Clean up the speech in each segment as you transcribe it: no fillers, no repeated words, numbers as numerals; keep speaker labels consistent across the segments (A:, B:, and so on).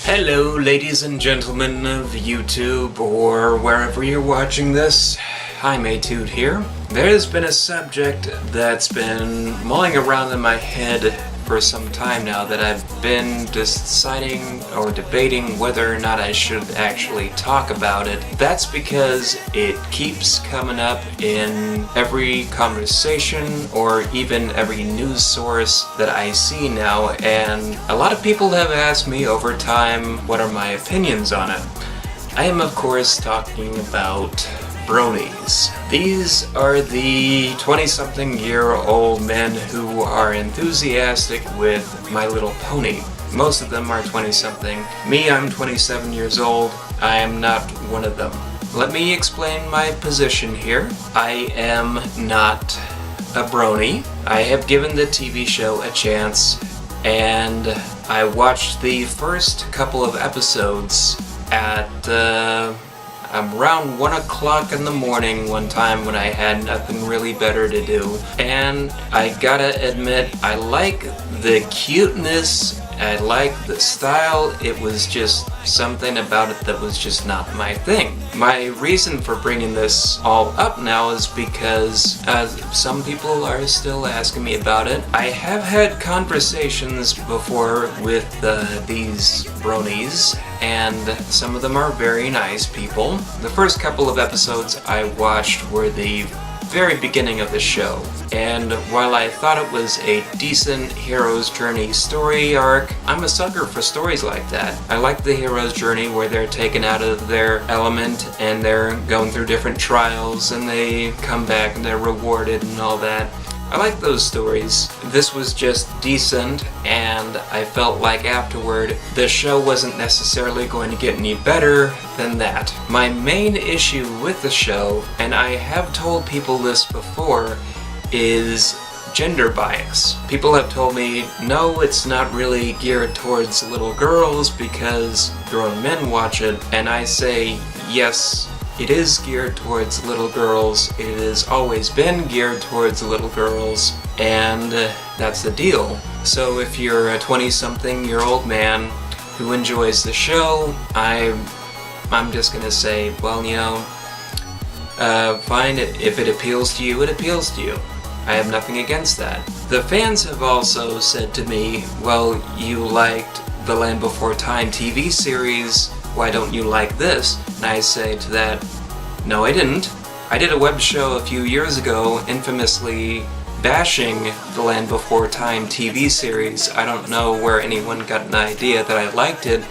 A: Hello, ladies and gentlemen of YouTube, or wherever you're watching this. Jaimetud here. There's been a subject that's been mulling around in my head for some time now that I've been deciding or debating whether or not I should actually talk about it. That's because it keeps coming up in every conversation or even every news source that I see now, and a lot of people have asked me over time what are my opinions on it. I am of course talking about bronies. These are the 20-something-year-old men who are enthusiastic with My Little Pony. Most of them are 20-something. Me, I'm 27 years old. I am not one of them. Let me explain my position here. I am not a brony. I have given the TV show a chance, and I watched the first couple of episodes at around 1 o'clock in the morning one time when I had nothing really better to do. And I gotta admit, I like the cuteness, I like the style. It was just something about it that was just not my thing. My reason for bringing this all up now is because some people are still asking me about it. I have had conversations before with these bronies, and some of them are very nice people. The first couple of episodes I watched were the very beginning of the show, and while I thought it was a decent hero's journey story arc, I'm a sucker for stories like that. I like the hero's journey where they're taken out of their element and they're going through different trials and they come back and they're rewarded and all that. I like those stories. This was just decent, and I felt like afterward the show wasn't necessarily going to get any better than that. My main issue with the show, and I have told people this before, is gender bias. People have told me, no, it's not really geared towards little girls because grown men watch it, and I say, yes, it is geared towards little girls. It has always been geared towards little girls, and that's the deal. So if you're a 20-something-year-old man who enjoys the show, I'm just gonna say, well, you know, fine. If it appeals to you, it appeals to you. I have nothing against that. The fans have also said to me, well, you liked the Land Before Time TV series, why don't you like this? And I say to that, no, I didn't. I did a web show a few years ago infamously bashing the Land Before Time TV series. I don't know where anyone got an idea that I liked it,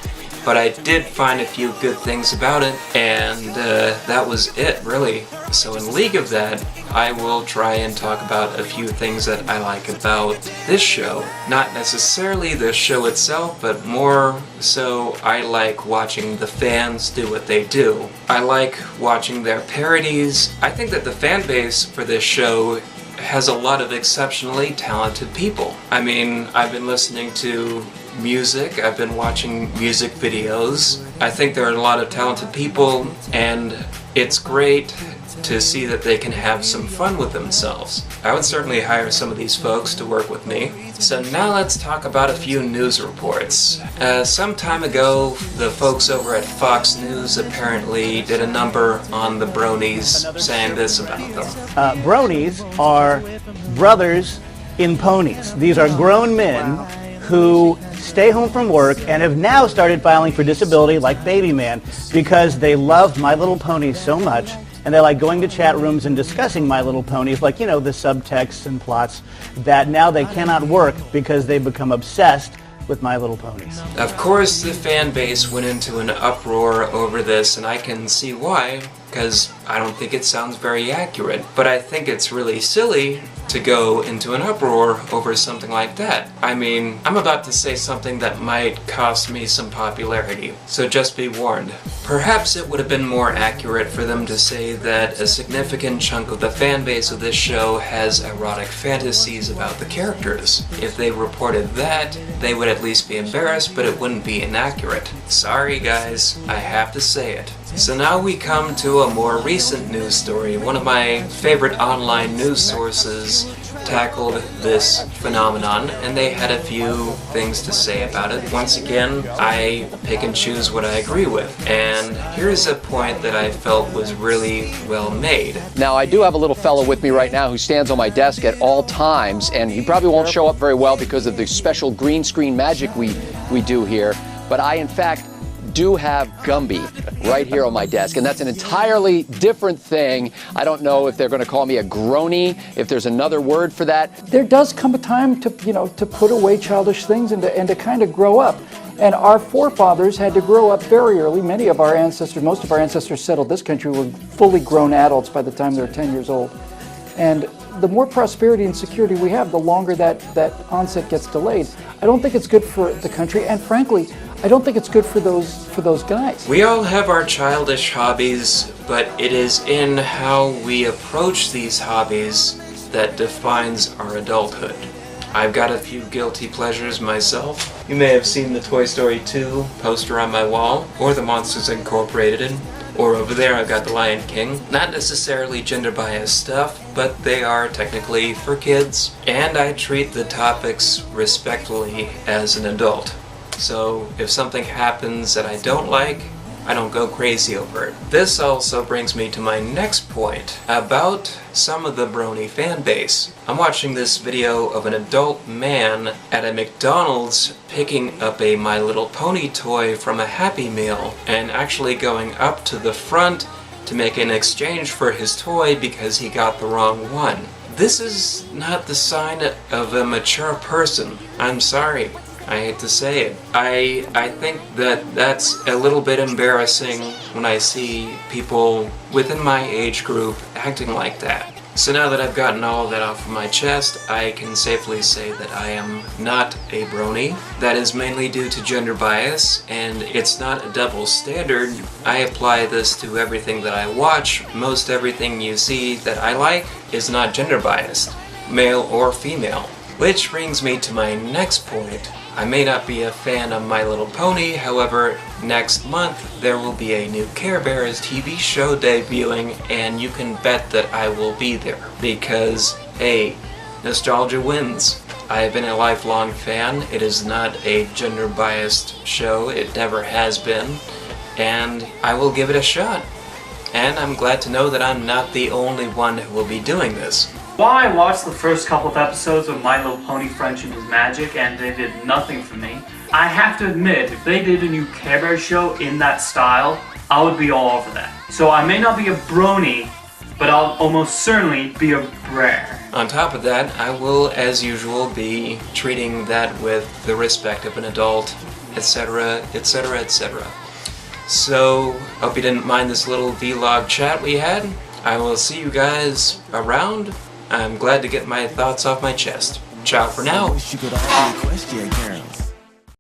A: but I did find a few good things about it, and that was it, really. So in league of that, I will try and talk about a few things that I like about this show. Not necessarily the show itself, but more so I like watching the fans do what they do. I like watching their parodies. I think that the fan base for this show has a lot of exceptionally talented people. I mean, I've been listening to music, I've been watching music videos. I think there are a lot of talented people, and it's great to see that they can have some fun with themselves. I would certainly hire some of these folks to work with me. So now let's talk about a few news reports. Some time ago, the folks over at Fox News apparently did a number on the bronies, saying this about them.
B: Bronies are brothers in ponies. These are grown men who stay home from work and have now started filing for disability like Baby Man because they love My Little Pony so much, and they like going to chat rooms and discussing My Little Ponies, like, you know, the subtexts and plots, that now they cannot work because they've become obsessed with My Little Ponies.
A: Of course, the fan base went into an uproar over this, and I can see why, because I don't think it sounds very accurate. But I think it's really silly to go into an uproar over something like that. I mean, I'm about to say something that might cost me some popularity, so just be warned. Perhaps it would have been more accurate for them to say that a significant chunk of the fan base of this show has erotic fantasies about the characters. If they reported that, they would at least be embarrassed, but it wouldn't be inaccurate. Sorry guys, I have to say it. So now we come to a more recent news story. One of my favorite online news sources tackled this phenomenon, and they had a few things to say about it. Once again, I pick and choose what I agree with, and here's a point that I felt was really well made.
C: Now, I do have a little fellow with me right now who stands on my desk at all times, and he probably won't show up very well because of the special green screen magic we do here, but I, in fact, do have Gumby right here on my desk, and that's an entirely different thing. I don't know if they're going to call me a Brony, if there's another word for that.
D: There does come a time to, to put away childish things and to kind of grow up. And our forefathers had to grow up very early. Many of our ancestors, most of our ancestors settled this country were fully grown adults by the time they were 10 years old. And the more prosperity and security we have, the longer that onset gets delayed. I don't think it's good for the country, and frankly, I don't think it's good for those guys.
A: We all have our childish hobbies, but it is in how we approach these hobbies that defines our adulthood. I've got a few guilty pleasures myself. You may have seen the Toy Story 2 poster on my wall, or the Monsters Incorporated, or over there I've got the Lion King. Not necessarily gender-biased stuff, but they are technically for kids, and I treat the topics respectfully as an adult. So if something happens that I don't like, I don't go crazy over it. This also brings me to my next point about some of the Brony fan base. I'm watching this video of an adult man at a McDonald's picking up a My Little Pony toy from a Happy Meal and actually going up to the front to make an exchange for his toy because he got the wrong one. This is not the sign of a mature person. I'm sorry. I hate to say it. I think that that's a little bit embarrassing when I see people within my age group acting like that. So now that I've gotten all of that off of my chest, I can safely say that I am not a Brony. That is mainly due to gender bias, and it's not a double standard. I apply this to everything that I watch. Most everything you see that I like is not gender biased, male or female. Which brings me to my next point. I may not be a fan of My Little Pony, however, next month there will be a new Care Bears TV show debuting, and you can bet that I will be there. Because, hey, nostalgia wins. I have been a lifelong fan. It is not a gender-biased show. It never has been. And I will give it a shot. And I'm glad to know that I'm not the only one who will be doing this.
E: While I watched the first couple of episodes of My Little Pony Friendship is Magic and they did nothing for me, I have to admit, if they did a new Care Bears show in that style, I would be all over that. So I may not be a Brony, but I'll almost certainly be a Brer.
A: On top of that, I will, as usual, be treating that with the respect of an adult, etc., etc., etc. So, hope you didn't mind this little vlog chat we had. I will see you guys around. I'm glad to get my thoughts off my chest. Ciao for now.